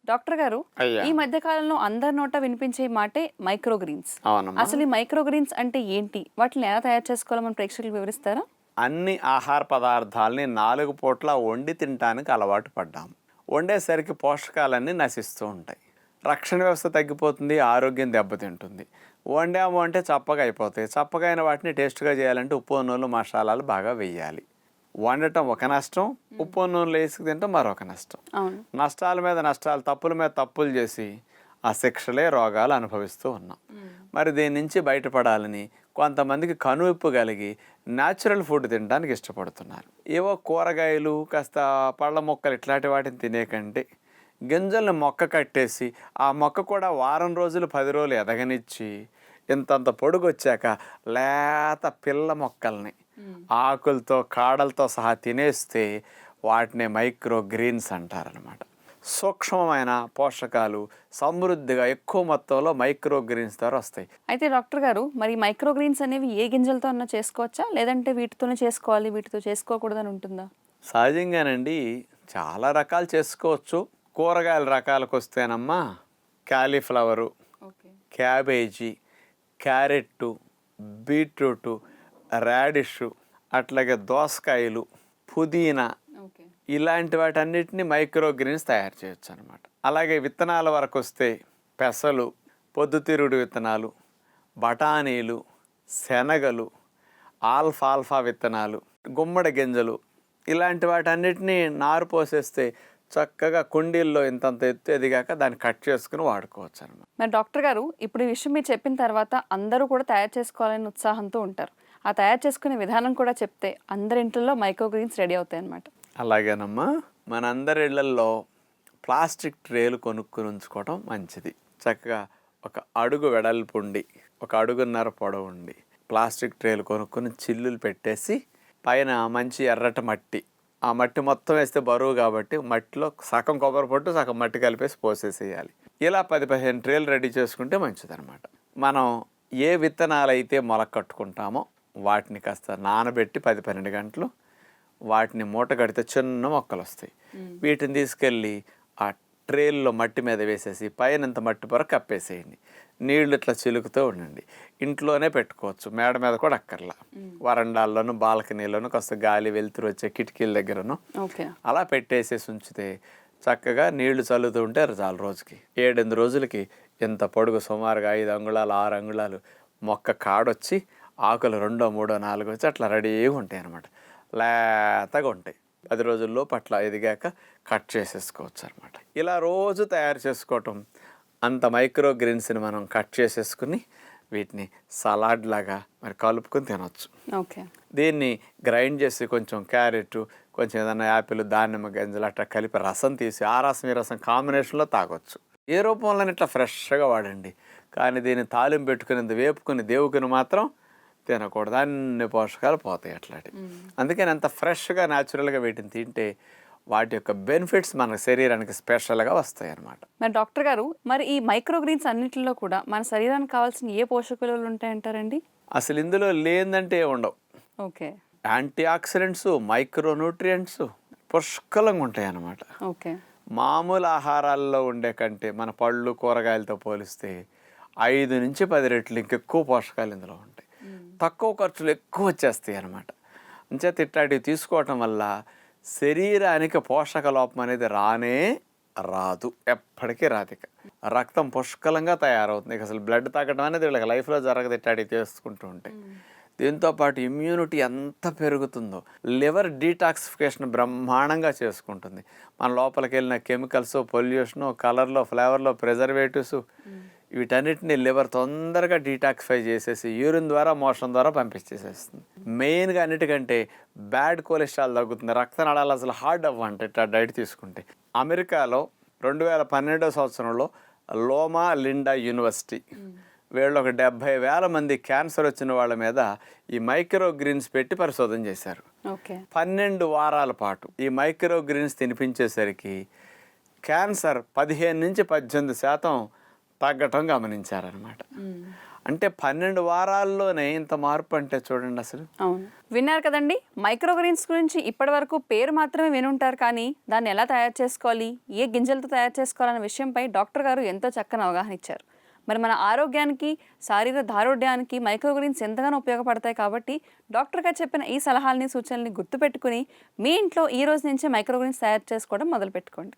Doctor గారు, అయ్యా. ఈ మధ్య కాలంలో అందరి నోట వినిపించే మాటే మైక్రోగ్రీన్స్. అవునమ్మా. అసలు ఈ మైక్రోగ్రీన్స్ అంటే ఏంటి? వాటిని ఎలా తయారు చేసుకోవాలో మన ప్రేక్షకులకు వివరిస్తారా? అన్ని ఆహార పదార్థాలని 4 పూట్ల వండి తినటానికి అలవాటు పడ్డాము. వండేసరికి పోషకాలన్నీ నశిస్తూ ఉంటాయి. రక్షణ వ్యవస్థ తగ్గిపోతుంది, ఆరోగ్యం దెబ్బతింటుంది. వండాము అంటే చప్పగా అయిపోతాయి. చప్పగా అయిన వాటిని టేస్ట్గా చేయాలంటే ఉప్పు నూనెలు మసాలాలు బాగా వేయాలి. వండటం ఒక నష్టం, ఉప్పు నూనెలు వేసుకు తింటాం మరొక నష్టం. అవును. నష్టాల మీద నష్టాలు, తప్పుల మీద తప్పులు చేసి ఆ శిక్షలే రోగాలు అనుభవిస్తూ ఉన్నాం. మరి దీని నుంచి బయటపడాలని కొంతమందికి కనువిప్పు కలిగి న్యాచురల్ ఫుడ్ తినడానికి ఇష్టపడుతున్నారు. ఏవో కూరగాయలు, కాస్త పళ్ళ మొక్కలు ఇట్లాంటి వాటిని తినే కంటే గింజలను మొక్క కట్టేసి ఆ మొక్క కూడా వారం రోజులు 10 రోజులు ఎదగనిచ్చి ఇంతంత పొడుగు వచ్చాక లేత పిల్ల మొక్కల్ని ఆకులతో కాడలతో సహా తినేస్తే వాటిని మైక్రో గ్రీన్స్ అంటారనమాట. సూక్ష్మమైన పోషకాలు సమృద్ధిగా ఎక్కువ మొత్తంలో మైక్రో గ్రీన్స్ ద్వారా వస్తాయి. అయితే డాక్టర్ గారు, మరి మైక్రోగ్రీన్స్ అనేవి ఏ గింజలతో అన్నా చేసుకోవచ్చా, లేదంటే వీటితోనే చేసుకోవాలి, వీటితో చేసుకోకూడదని ఉంటుందా? సహజంగానండి చాలా రకాలు చేసుకోవచ్చు. కూరగాయల రకాలకు వస్తేనమ్మా cauliflower, cabbage, carrot, beetroot, radish, అట్లాగే దోసకాయలు, పుదీనా, ఇలాంటి వాటన్నిటిని మైక్రో గ్రీన్స్ తయారు చేయొచ్చు అనమాట. అలాగే విత్తనాల వరకు వస్తే పెసలు, పొద్దుతిరుగుడు విత్తనాలు, బఠానీలు, శనగలు, ఆల్ఫాల్ఫా విత్తనాలు, గుమ్మడి గింజలు, ఇలాంటి వాటన్నిటిని నారు పోసేస్తే చక్కగా కుండీల్లో ఇంతంత ఎత్తు ఎదిగాక దాన్ని కట్ చేసుకుని వాడుకోవచ్చు అనమాట. మరి డాక్టర్ గారు, ఇప్పుడు ఈ విషయం మీరు చెప్పిన తర్వాత అందరూ కూడా తయారు చేసుకోవాలని ఉత్సాహంతో ఉంటారు. ఆ తయారు చేసుకునే విధానం కూడా చెప్తే అందరి ఇంట్లో మైక్రోగ్రీన్స్ రెడీ అవుతాయి అన్నమాట. అలాగేనమ్మా. మనందరి ఇళ్లల్లో ప్లాస్టిక్ ట్రేలు కొనుక్కుని ఉంచుకోవడం మంచిది. చక్కగా 1 అడుగు వెడల్పుండి 1 అడుగున్నర పొడవు ఉండి ప్లాస్టిక్ ట్రేలు కొనుక్కుని చిల్లులు పెట్టేసి పైన మంచి ఎర్రటి మట్టి, ఆ మట్టి మొత్తం వేస్తే బరువు కాబట్టి మట్టిలో సగం కొబ్బరి పొట్టు సగం మట్టి కలిపేసి పోసేసేయాలి. ఇలా 10-15 ట్రేలు రెడీ చేసుకుంటే మంచిదన్నమాట. మనం ఏ విత్తనాలు అయితే మొలక కట్టుకుంటామో వాటిని కాస్త నానబెట్టి 10-12 గంటలు వాటిని మూట కడితే చిన్న మొక్కలు వస్తాయి. వీటిని తీసుకెళ్ళి ఆ ట్రేల్లో మట్టి మీద వేసేసి పైనంత మట్టి పొర కప్పేసేయండి. నీళ్లు ఇట్లా చిలుకుతూ ఉండండి. ఇంట్లోనే పెట్టుకోవచ్చు, మేడ మీద కూడా అక్కర్లా. వరండాల్లోనూ బాల్కనీలోనూ కాస్త గాలి వెలుతురు వచ్చే కిటికీల దగ్గరను అలా పెట్టేసేసి ఉంచితే చక్కగా నీళ్లు చల్లుతూ ఉంటే చాలు. రోజుకి 7-8 రోజులకి ఎంత పొడుగు సుమారుగా 5 అంగుళాలు 6 అంగుళాలు మొక్క కాడొచ్చి ఆకులు 2, 3, 4 వచ్చి అట్లా రెడీగా ఉంటాయి అన్నమాట. లేతగా ఉంటాయి. 10 రోజుల్లో పట్ల ఎదిగాక కట్ చేసేసుకోవచ్చు అనమాట. ఇలా రోజు తయారు చేసుకోవటం, అంత మైక్రో గ్రీన్స్ని మనం కట్ చేసేసుకుని వీటిని సలాడ్ లాగా మరి కలుపుకొని తినొచ్చు. దీన్ని గ్రైండ్ చేసి కొంచెం క్యారెట్, కొంచెం ఏదైనా యాపిల్, దానిమ్మ గింజలు అట్లా కలిపి రసం తీసి ఆ రసం ఈ రసం కాంబినేషన్లో తాగొచ్చు. ఏ రూపంలోనే ఇట్లా ఫ్రెష్గా వాడండి. కానీ దీన్ని తాలింపు పెట్టుకుని వేపుకుని దేవుకుని మాత్రం తినకూడదు. అన్ని పోషకాలు పోతాయి అట్లాంటి. అందుకని అంత ఫ్రెష్గా న్యాచురల్గా వీటిని తింటే వాటి యొక్క బెనిఫిట్స్ మన శరీరానికి స్పెషల్గా వస్తాయి అన్నమాట. మరి డాక్టర్ గారు, మరి ఈ మైక్రోగ్రీన్స్ అన్నింటిలో కూడా మన శరీరానికి కావాల్సిన ఏ పోషక విలువలు ఉంటాయంటారండి? అసలు ఇందులో లేదంటే ఉండవు. యాంటీ ఆక్సిడెంట్స్, మైక్రో న్యూట్రియంట్స్ పుష్కలంగా ఉంటాయి అన్నమాట. మామూలు ఆహారాల్లో ఉండే కంటే మన పళ్ళు కూరగాయలతో పోలిస్తే 5 నుంచి 10 రెట్లు ఇంకెక్కువ పోషకాలు ఇందులో ఉంటాయి. తక్కువ ఖర్చులు ఎక్కువ వచ్చేస్తాయి అన్నమాట. అంచేత ఇట్లాంటివి తీసుకోవటం వల్ల శరీరానికి పోషక లోపం అనేది రానే రాదు, ఎప్పటికీ రాదు. ఇక రక్తం పుష్కలంగా తయారవుతుంది. ఇక అసలు బ్లడ్ తగ్గడం అనేది వీళ్ళకి లైఫ్లో జరగదు ఇట్లాంటివి చేసుకుంటూ ఉంటాయి. దీంతోపాటు ఇమ్యూనిటీ ఎంత పెరుగుతుందో, లివర్ డీటాక్సిఫికేషన్ బ్రహ్మాండంగా చేసుకుంటుంది. మన లోపలికి వెళ్ళిన కెమికల్స్, పొల్యూషను, కలర్లో, ఫ్లేవర్లో, ప్రిజర్వేటివ్స్ వీటన్నిటిని లివర్ తొందరగా డీటాక్సిఫై చేసేసి యూరిన్ ద్వారా మోషన్ ద్వారా పంపించేసేస్తుంది. మెయిన్గా అన్నిటికంటే బ్యాడ్ కొలెస్ట్రాల్ తగ్గుతుంది. రక్తనాళాలు అసలు హార్డ్ అవ్వంటే ఇట్లా డైట్ తీసుకుంటే. అమెరికాలో 2012 సంవత్సరంలో లోమా లిండా యూనివర్సిటీ వీళ్ళు ఒక 70,000 మంది క్యాన్సర్ వచ్చిన వాళ్ళ మీద ఈ మైక్రో గ్రీన్స్ పెట్టి పరిశోధన చేశారు. 12 వారాల పాటు ఈ మైక్రో గ్రీన్స్ తినిపించేసరికి క్యాన్సర్ 15 నుంచి 18% తగ్గటం గమనించారనమాట. అంటే 12 వారాల్లోనే ఇంత మార్పు అంటే చూడండి అసలు. అవును, విన్నారు కదండి. మైక్రోగ్రీన్స్ గురించి ఇప్పటి వరకు పేరు మాత్రమే వినుంటారు, కానీ దాన్ని ఎలా తయారు చేసుకోవాలి, ఏ గింజలతో తయారు చేసుకోవాలనే విషయంపై డాక్టర్ గారు ఎంతో చక్కని అవగాహన ఇచ్చారు. మరి మన ఆరోగ్యానికి, శారీర దారుఢ్యానికి మైక్రోగ్రీన్స్ ఎంతగానో ఉపయోగపడతాయి. కాబట్టి డాక్టర్ గారు చెప్పిన ఈ సలహాలని, సూచనల్ని గుర్తుపెట్టుకుని మీ ఇంట్లో ఈ రోజు నుంచే మైక్రోగ్రీన్స్ తయారు చేసుకోవడం మొదలుపెట్టుకోండి.